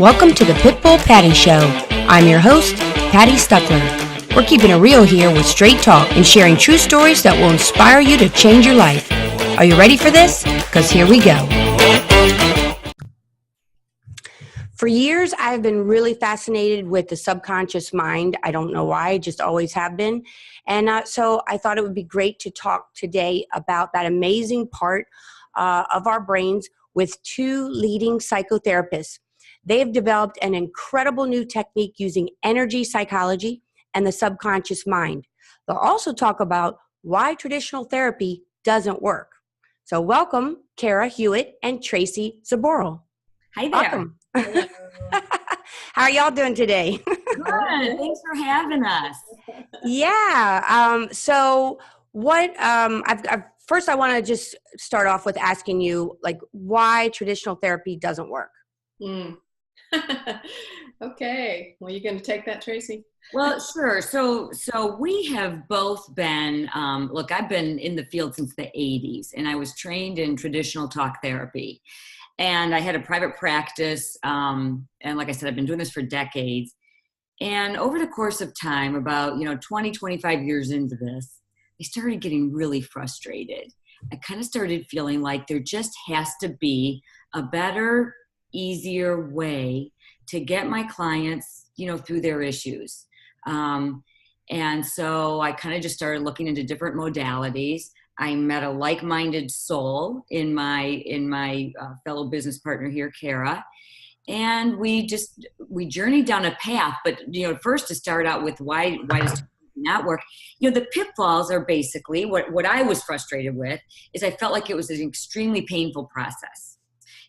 Welcome to the Pitbull Patti Show. I'm your host, Patti Stuckler. We're keeping it real here with straight talk and sharing true stories that will inspire you to change your life. Are you ready for this? Because here we go. For years, I've been really fascinated with the subconscious mind. I don't know why, I just always have been. And so I thought it would be great to talk today about that amazing part of our brains with two leading psychotherapists. They've developed an incredible new technique using energy psychology and the subconscious mind. They'll also talk about why traditional therapy doesn't work. So welcome, Cara, Hewitt, and Tracy, Zboril. Hi there. Welcome. How are y'all doing today? Good. Thanks for having us. Yeah. So what, first I want to just start off with asking you, like, why traditional therapy doesn't work. Okay. Well, you going to take that, Tracy? Well, sure. So we have both been, look, I've been in the field since the 80s, and I was trained in traditional talk therapy. And I had a private practice, and like I said, I've been doing this for decades. And over the course of time, about 20, 25 years into this, I started getting really frustrated. I kind of started feeling like there just has to be a better, easier way to get my clients, through their issues. And so I kind of just started looking into different modalities. I met a like-minded soul in my fellow business partner here, Cara, and we journeyed down a path. But first to start out with why does it not work? The pitfalls are basically what I was frustrated with is I felt like it was an extremely painful process.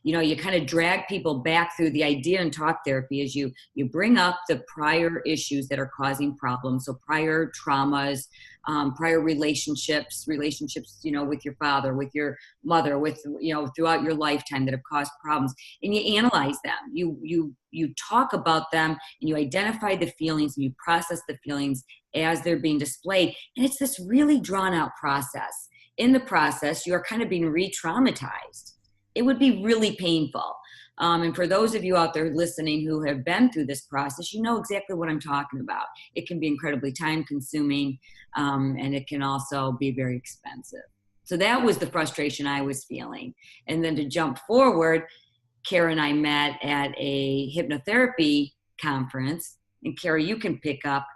You kind of drag people back through the idea in talk therapy is you bring up the prior issues that are causing problems. So prior traumas, prior relationships, with your father, with your mother, with, throughout your lifetime that have caused problems, and you analyze them. You talk about them and you identify the feelings and you process the feelings as they're being displayed. And it's this really drawn out process. In the process, you are kind of being re-traumatized. It would be really painful. And for those of you out there listening who have been through this process, you know exactly what I'm talking about. It can be incredibly time consuming, and it can also be very expensive. So that was the frustration I was feeling. And then to jump forward, Cara and I met at a hypnotherapy conference, and Cara, you can pick up.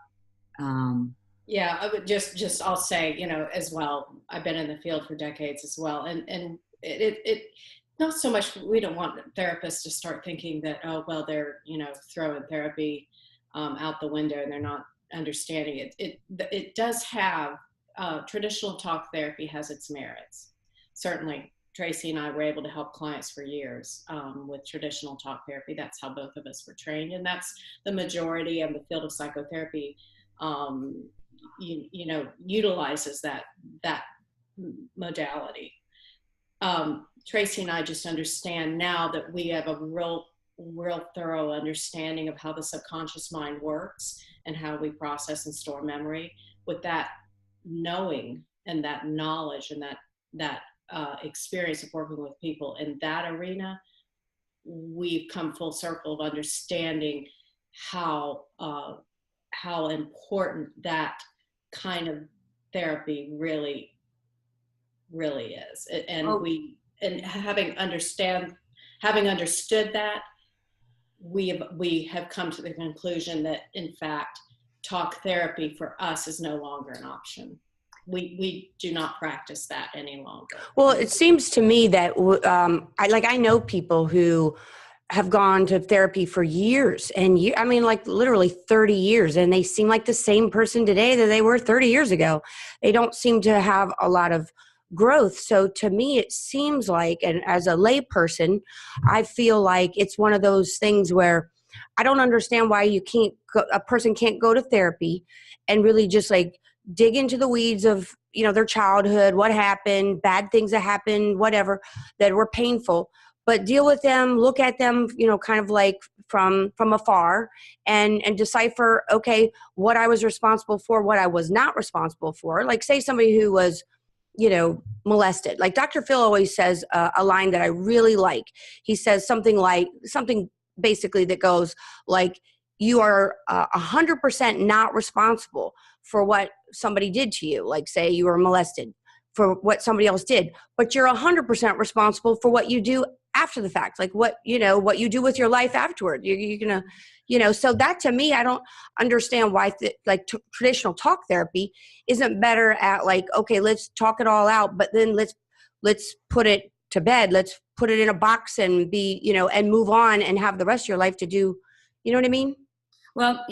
Yeah, I would just I'll say, as well, I've been in the field for decades as well. And it not so much, we don't want therapists to start thinking that, oh, well, they're, throwing therapy out the window and they're not understanding it. It does have, traditional talk therapy has its merits. Certainly, Tracy and I were able to help clients for years with traditional talk therapy. That's how both of us were trained. And that's the majority of the field of psychotherapy, utilizes that modality. Tracy and I just understand now that we have a real thorough understanding of how the subconscious mind works and how we process and store memory. With that knowing and that knowledge and that experience of working with people in that arena, we've come full circle of understanding how important that kind of therapy really is. And having understood that, we have come to the conclusion that in fact talk therapy for us is no longer an option. We do not practice that any longer. Well, it seems to me that I know people who have gone to therapy for years and literally 30 years, and they seem like the same person today that they were 30 years ago. They don't seem to have a lot of growth. So to me, it seems like, and as a lay person, I feel like it's one of those things where I don't understand why a person can't go to therapy and really just like dig into the weeds of, their childhood, what happened, bad things that happened, whatever, that were painful, but deal with them, look at them, kind of like from afar and decipher, okay, what I was responsible for, what I was not responsible for. Like say somebody who was, molested. Like Dr. Phil always says a line that I really like. He says something basically that goes like, you are 100% not responsible for what somebody did to you. Like, say you were molested, for what somebody else did, but you're 100% responsible for what you do after the fact. Like what you do with your life afterward. You're gonna, so that, to me, I don't understand why traditional talk therapy isn't better at like, okay, let's talk it all out, but then let's put it to bed. Let's put it in a box and and move on and have the rest of your life to do, you know what I mean? Well,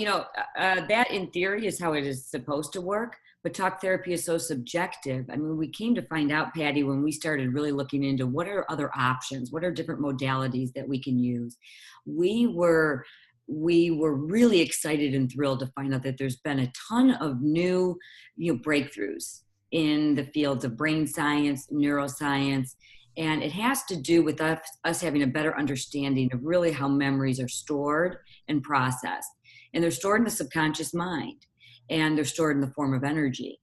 that in theory is how it is supposed to work, but talk therapy is so subjective. I mean, we came to find out, Patti, when we started really looking into what are other options, what are different modalities that we can use. We were really excited and thrilled to find out that there's been a ton of new, breakthroughs in the fields of brain science, neuroscience, and it has to do with us having a better understanding of really how memories are stored and processed. And they're stored in the subconscious mind, and they're stored in the form of energy.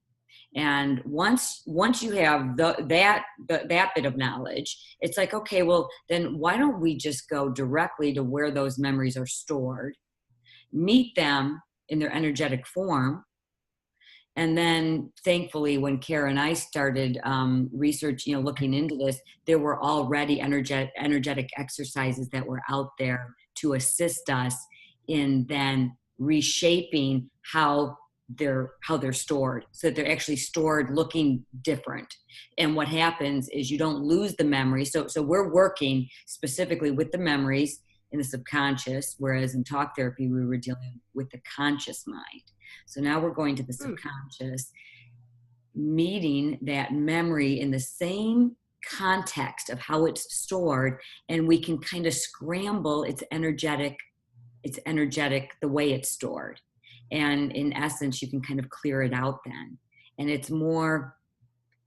And once you have that bit of knowledge, it's like, okay, well, then why don't we just go directly to where those memories are stored, meet them in their energetic form. And then thankfully, when Cara and I started researching, looking into this, there were already energetic exercises that were out there to assist us in then reshaping how they're stored, so that they're actually stored looking different. And what happens is you don't lose the memory. So we're working specifically with the memories in the subconscious, whereas in talk therapy, we were dealing with the conscious mind. So now we're going to the subconscious, meeting that memory in the same context of how it's stored, and we can kind of scramble its energetic, the way it's stored. And in essence, you can kind of clear it out then. And it's more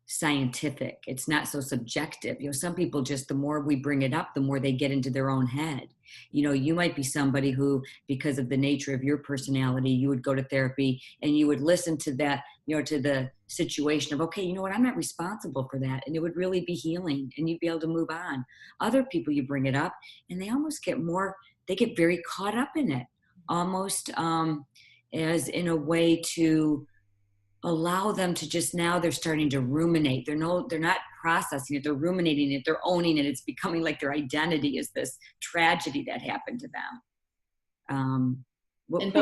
scientific. It's not so subjective. Some people just, the more we bring it up, the more they get into their own head. You might be somebody who, because of the nature of your personality, you would go to therapy and you would listen to that, to the situation of, okay, you know what, I'm not responsible for that. And it would really be healing and you'd be able to move on. Other people, you bring it up and they almost they get very caught up in it, almost as in a way to allow them to just, now they're starting to ruminate. They're not processing it. They're ruminating it. They're owning it. It's becoming like their identity is this tragedy that happened to them. And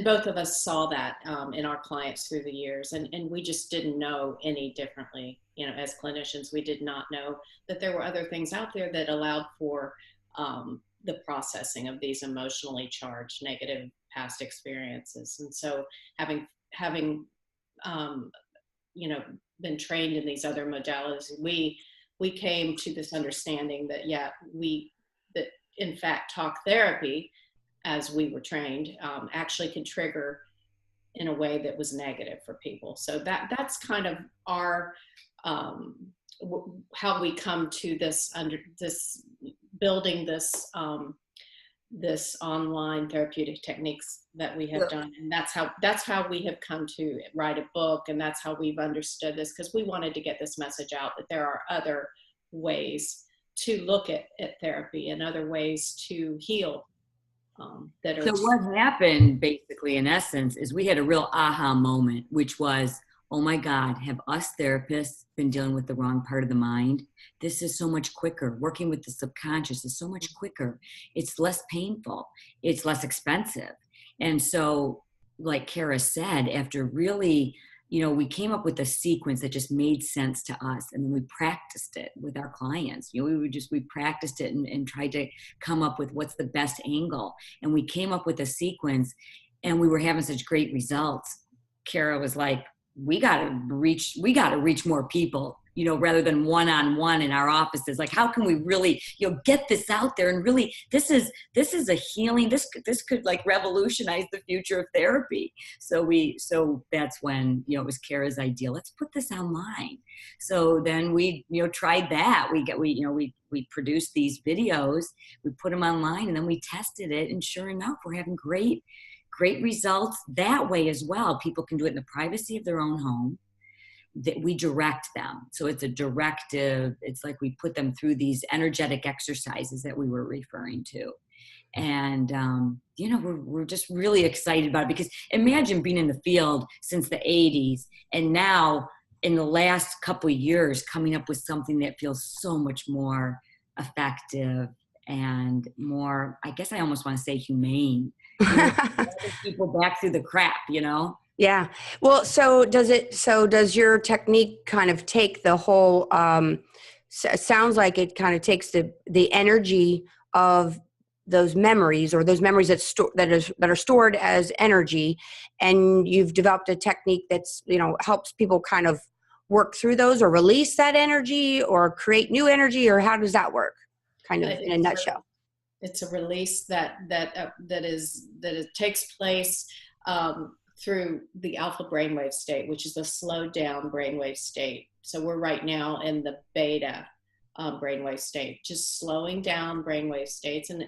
both of us saw that in our clients through the years, and we just didn't know any differently. As clinicians, we did not know that there were other things out there that allowed for the processing of these emotionally charged negative past experiences. And so having been trained in these other modalities, we came to this understanding that that in fact talk therapy, as we were trained, actually could trigger in a way that was negative for people. So that's kind of our how we come to building this online therapeutic techniques that we have done. And that's how we have come to write a book. And that's how we've understood this, because we wanted to get this message out that there are other ways to look at therapy and other ways to heal. So what happened basically, in essence, is we had a real aha moment, which was, oh my God, have us therapists been dealing with the wrong part of the mind? This is so much quicker. Working with the subconscious is so much quicker. It's less painful. It's less expensive. And so, like Cara said, after really, we came up with a sequence that just made sense to us. And then we practiced it with our clients. We practiced it and tried to come up with what's the best angle. And we came up with a sequence and we were having such great results. Cara was like, we got to reach more people, rather than one-on-one in our offices. Like, how can we really, get this out there? And really, this is a healing. This could like revolutionize the future of therapy. So that's when, it was Cara's idea. Let's put this online. So then we, tried that. We produced these videos, we put them online, and then we tested it. And sure enough, we're having great results that way as well. People can do it in the privacy of their own home. That we direct them. So it's a directive. It's like we put them through these energetic exercises that we were referring to. And, you know, we're just really excited about it, because imagine being in the field since the 80s and now in the last couple of years coming up with something that feels so much more effective and more, I guess I almost want to say humane. You know, people back through the crap, you know? Yeah. Well, so does your technique kind of take the whole, sounds like it kind of takes the energy of those memories, or those memories that are stored as energy, and you've developed a technique that's, you know, helps people kind of work through those or release that energy or create new energy, or how does that work, kind of in a nutshell? It's a release that it takes place through the alpha brainwave state, which is a slowed down brainwave state. So we're right now in the beta brainwave state, just slowing down brainwave states. And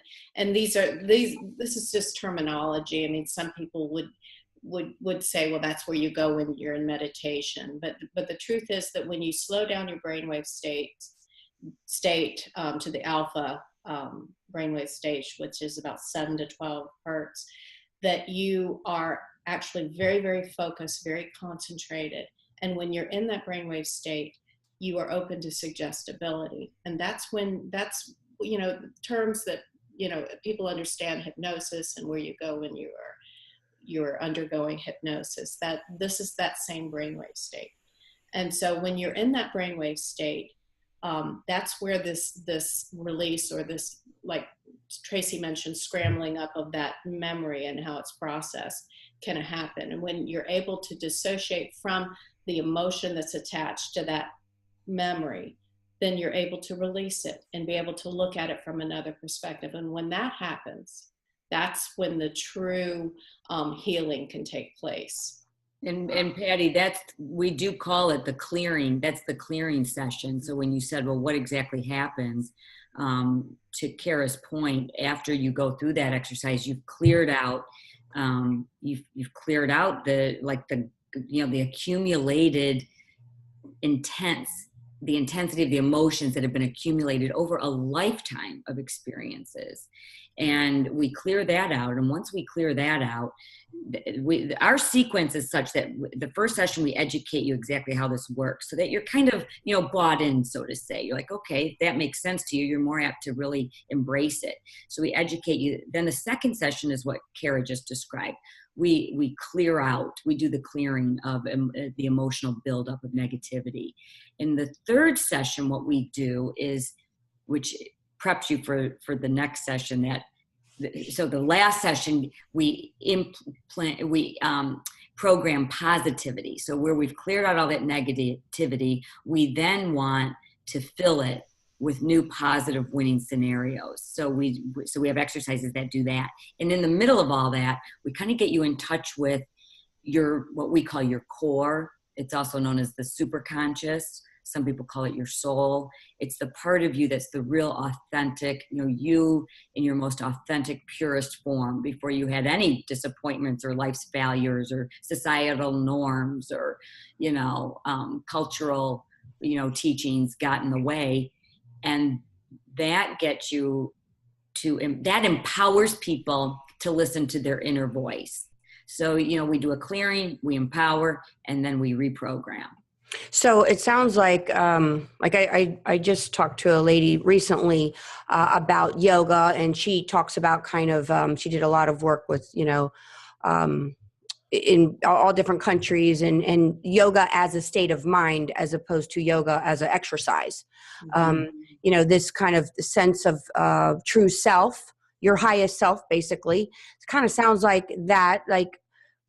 this is just terminology. I mean, some people would say, well, that's where you go when you're in meditation. But the truth is that when you slow down your brainwave state to the alpha brainwave stage, which is about 7 to 12 hertz, that you are actually very, very focused, very concentrated. And when you're in that brainwave state, you are open to suggestibility. And that's, you know, terms that, you know, people understand hypnosis and where you go when you're undergoing hypnosis, that this is that same brainwave state. And so when you're in that brainwave state, that's where this release, or this, like Tracy mentioned, scrambling up of that memory and how it's processed can happen. And when you're able to dissociate from the emotion that's attached to that memory, then you're able to release it and be able to look at it from another perspective. And when that happens, that's when the true healing can take place. And Patti, we do call it the clearing. That's the clearing session. So when you said, well, what exactly happens? To Cara's point, after you go through that exercise, you've cleared out, you've cleared out the accumulated the intensity of the emotions that have been accumulated over a lifetime of experiences. And we clear that out. And once we clear that out, our sequence is such that the first session, we educate you exactly how this works, so that you're kind of, you know, bought in, so to say. You're like, okay, that makes sense to you. You're more apt to really embrace it. So we educate you. Then the second session is what Cara just described. We clear out, we do the clearing of the emotional buildup of negativity. In the third session, what we do is, which preps you for the next session, so the last session, we program positivity. So where we've cleared out all that negativity, we then want to fill it with new positive winning scenarios. So we have exercises that do that. And in the middle of all that, we kind of get you in touch with what we call your core. It's also known as the superconscious. Some people call it your soul. It's the part of you that's the real authentic, you know, you in your most authentic, purest form, before you had any disappointments or life's failures or societal norms or, you know, cultural, you know, teachings got in the way. And that gets you that empowers people to listen to their inner voice. So, you know, we do a clearing, we empower, and then we reprogram. So it sounds like I just talked to a lady recently about yoga, and she talks about kind of, she did a lot of work with, you know, in all different countries, and yoga as a state of mind as opposed to yoga as an exercise. Mm-hmm. You know, this kind of sense of true self, your highest self, basically. It kind of sounds like that, like,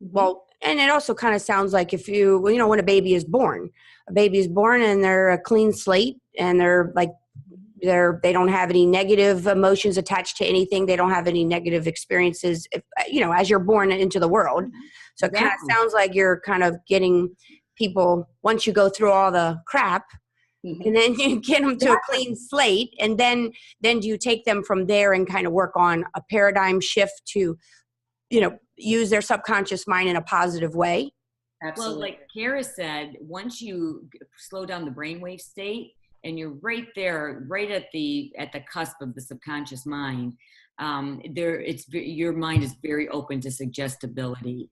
well, and it also kind of sounds like if you know, when a baby is born and they're a clean slate, and they don't have any negative emotions attached to anything. They don't have any negative experiences, you know, as you're born into the world. So it kind of sounds like you're kind of getting people, once you go through all the crap, and then you get them to a clean slate, and then do you take them from there and kind of work on a paradigm shift to, you know, use their subconscious mind in a positive way? Absolutely. Well, like Cara said, once you slow down the brainwave state and you're right there, right at the cusp of the subconscious mind, your mind is very open to suggestibility,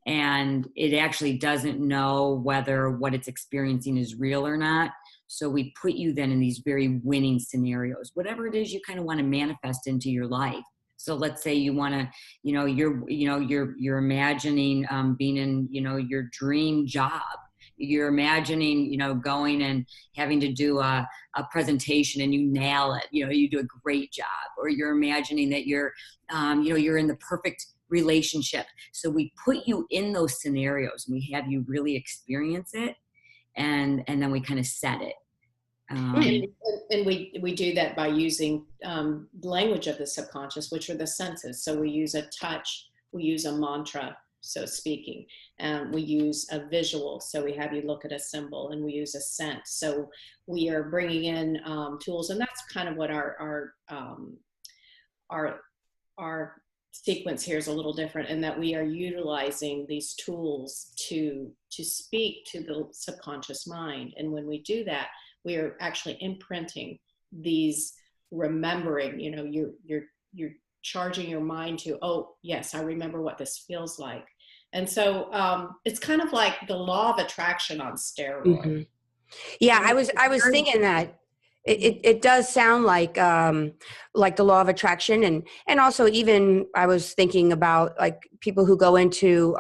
and it actually doesn't know whether what it's experiencing is real or not. So we put you then in these very winning scenarios, whatever it is you kind of want to manifest into your life. So let's say you want to, you're imagining being in, your dream job. You're imagining, going and having to do a presentation and you nail it. You do a great job. Or you're imagining that you're in the perfect relationship. So we put you in those scenarios and we have you really experience it, and then we kind of set it. And we do that by using language of the subconscious, which are the senses. So we use a touch, we use a mantra, so speaking, and we use a visual. So we have you look at a symbol, and we use a scent. So we are bringing in tools, and that's kind of what our sequence here is a little different, in that we are utilizing these tools to speak to the subconscious mind. And when we do that, we are actually imprinting these, remembering, you're charging your mind to, oh yes, I remember what this feels like. And so it's kind of like the law of attraction on steroids. Mm-hmm. Yeah, I was thinking that it does sound like the law of attraction, and also even I was thinking about like people who go into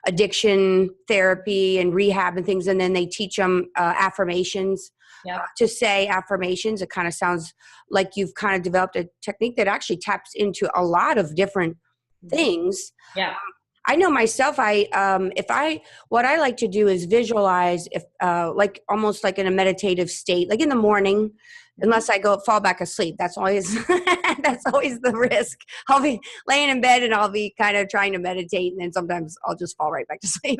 addiction therapy and rehab and things, and then they teach them affirmations. Yep. To say affirmations. It kind of sounds like you've kind of developed a technique that actually taps into a lot of different things. Yeah. I know myself, what I like to do is visualize, like almost like in a meditative state, like in the morning, unless I fall back asleep. That's always the risk. I'll be laying in bed and I'll be kind of trying to meditate, and then sometimes I'll just fall right back to sleep.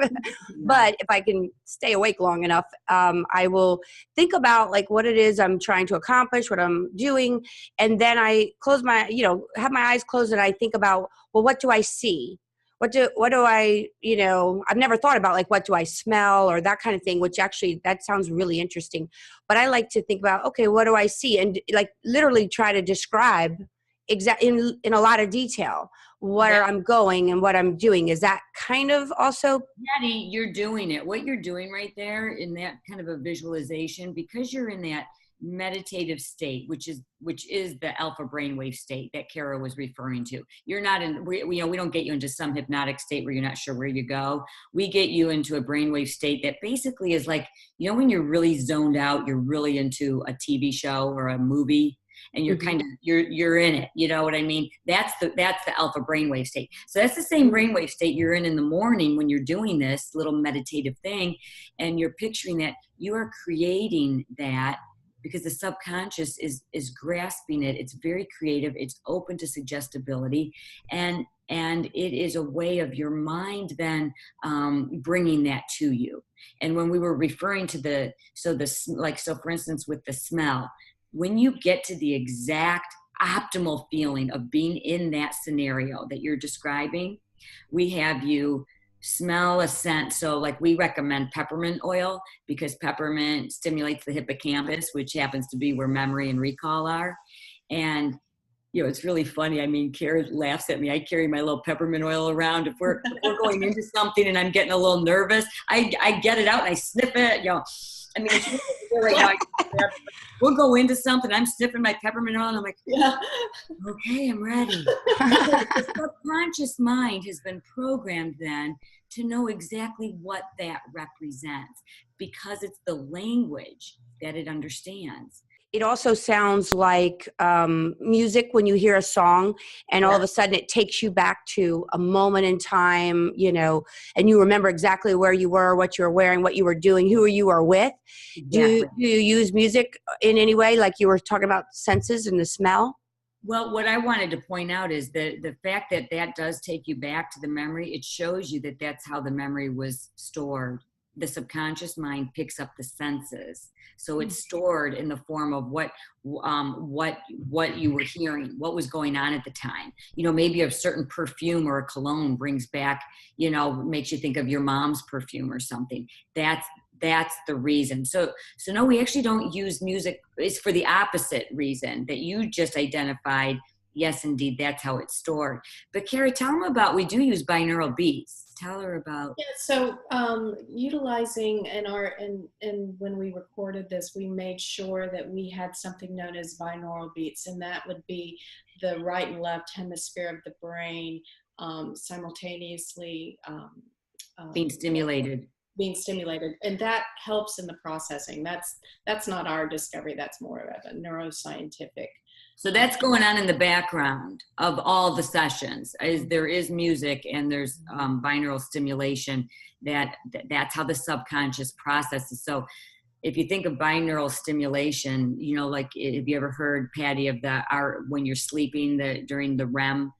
But if I can stay awake long enough, I will think about like what it is I'm trying to accomplish, what I'm doing, and then I have my eyes closed, and I think about, well, what do I see? What do I, I've never thought about like, what do I smell or that kind of thing, which actually that sounds really interesting. But I like to think about, okay, what do I see? And like literally try to describe in a lot of detail where I'm going and what I'm doing. Is that kind of also? Patti, you're doing it. What you're doing right there in that kind of a visualization, because you're in that meditative state, which is the alpha brainwave state that Cara was referring to. You're not in, we don't get you into some hypnotic state where you're not sure where you go. We get you into a brainwave state that basically is like, when you're really zoned out, you're really into a TV show or a movie, and you're kind of, you're in it. You know what I mean? That's the alpha brainwave state. So that's the same brainwave state you're in the morning when you're doing this little meditative thing, and you're picturing that you are creating that, because the subconscious is grasping it. It's very creative. It's open to suggestibility, and it is a way of your mind then bringing that to you. And when we were referring to so for instance with the smell, when you get to the exact optimal feeling of being in that scenario that you're describing, we have you smell a scent. So like we recommend peppermint oil, because peppermint stimulates the hippocampus, which happens to be where memory and recall are. And it's really funny. I mean, Cara laughs at me. I carry my little peppermint oil around. If we're going into something and I'm getting a little nervous, I get it out and I sniff it. I mean, it's really right now. We'll go into something. I'm sniffing my peppermint oil, and I'm like, yeah, okay, I'm ready. The subconscious mind has been programmed then to know exactly what that represents, because it's the language that it understands. It also sounds like music when you hear a song and all of a sudden it takes you back to a moment in time, and you remember exactly where you were, what you were wearing, what you were doing, who you were with. Exactly. Do you use music in any way, like you were talking about senses and the smell? Well, what I wanted to point out is that the fact that does take you back to the memory, it shows you that that's how the memory was stored. The subconscious mind picks up the senses. So it's stored in the form of what you were hearing, what was going on at the time. Maybe a certain perfume or a cologne brings back, makes you think of your mom's perfume or something. That's the reason. So no, we actually don't use music. It's for the opposite reason that you just identified. yes, indeed, that's how it's stored. But Cara, tell them about, we do use binaural beats. Tell her about. Yeah, so utilizing and when we recorded this, we made sure that we had something known as binaural beats, and that would be the right and left hemisphere of the brain simultaneously Being stimulated. And that helps in the processing. That's not our discovery. That's more of a neuroscientific. So that's going on in the background of all the sessions. There is music and there's binaural stimulation. That's how the subconscious processes. So if you think of binaural stimulation, you know, like, have you ever heard, Patti, of when you're sleeping during the REM?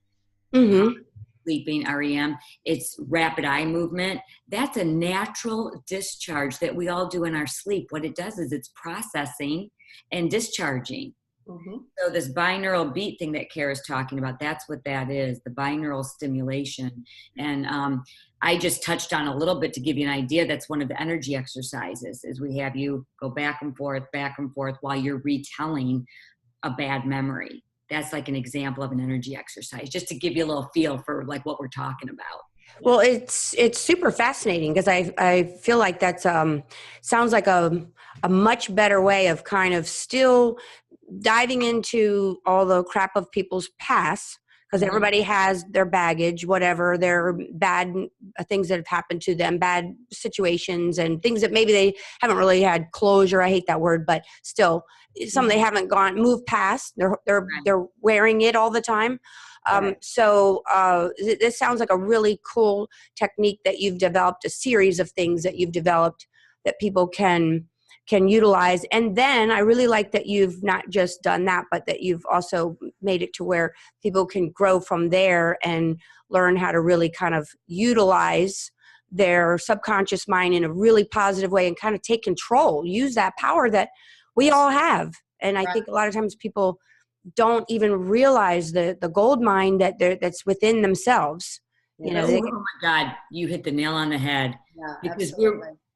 Mm-hmm. Sleeping, REM, it's rapid eye movement. That's a natural discharge that we all do in our sleep. What it does is it's processing and discharging. Mm-hmm. So this binaural beat thing that Cara's talking about, that's what that is, the binaural stimulation. And I just touched on a little bit to give you an idea. That's one of the energy exercises, is we have you go back and forth while you're retelling a bad memory. That's like an example of an energy exercise, just to give you a little feel for like what we're talking about. Well, it's super fascinating, because I feel like that's sounds like a much better way of kind of still diving into all the crap of people's past, because mm-hmm. everybody has their baggage, whatever, their bad things that have happened to them, bad situations and things that maybe they haven't really had closure. I hate that word, but still some they haven't moved past. They're wearing it all the time. Right. So this sounds like a really cool technique that you've developed, a series of things that you've developed that people can utilize. And then I really like that you've not just done that, but that you've also made it to where people can grow from there and learn how to really kind of utilize their subconscious mind in a really positive way and kind of take control, use that power that we all have. And I think a lot of times people don't even realize the gold mine that's within themselves. You know, oh my God, you hit the nail on the head. Yeah, because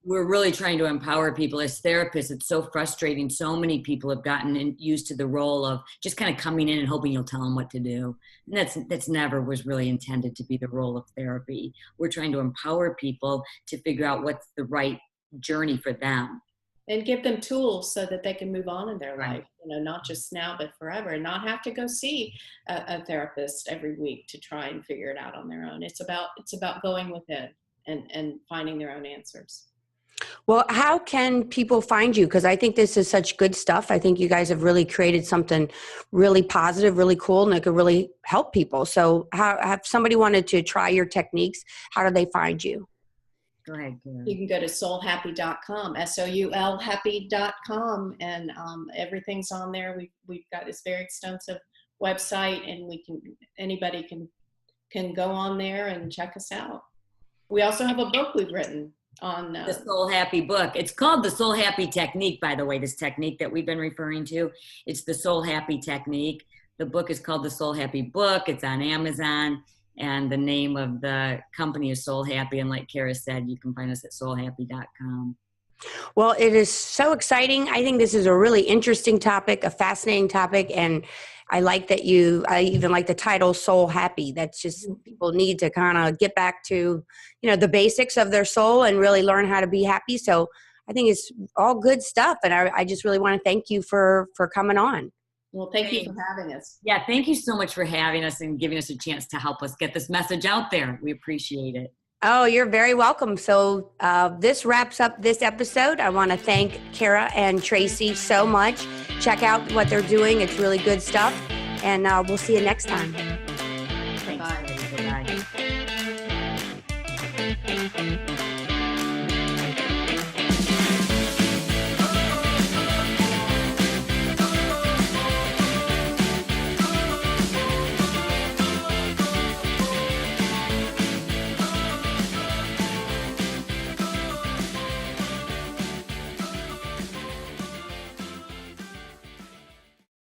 we're really trying to empower people as therapists. It's so frustrating. So many people have gotten used to the role of just kind of coming in and hoping you'll tell them what to do. And that's never was really intended to be the role of therapy. We're trying to empower people to figure out what's the right journey for them. And give them tools so that they can move on in their life, you know, not just now, but forever, and not have to go see a therapist every week to try and figure it out on their own. It's about going within and finding their own answers. Well, how can people find you? Because I think this is such good stuff. I think you guys have really created something really positive, really cool, and it could really help people. So if somebody wanted to try your techniques, how do they find you? Go ahead, Cara. You can go to soulhappy.com, soulhappy.com, and everything's on there. We've got this very extensive website, and anybody can go on there and check us out. We also have a book we've written on the Soul Happy book. It's called the Soul Happy Technique, by the way. This technique that we've been referring to, it's the Soul Happy Technique. The book is called the Soul Happy Book. It's on Amazon. And the name of the company is Soul Happy. And like Cara said, you can find us at soulhappy.com. Well, it is so exciting. I think this is a really interesting topic, a fascinating topic. And I like that I even like the title Soul Happy. That's just, people need to kind of get back to, you know, the basics of their soul and really learn how to be happy. So I think it's all good stuff. And I just really want to thank you for coming on. Well, thank you for having us. Yeah, thank you so much for having us and giving us a chance to help us get this message out there. We appreciate it. Oh, you're very welcome. So this wraps up this episode. I want to thank Cara and Tracy so much. Check out what they're doing. It's really good stuff. And we'll see you next time. Thanks. Bye. Bye.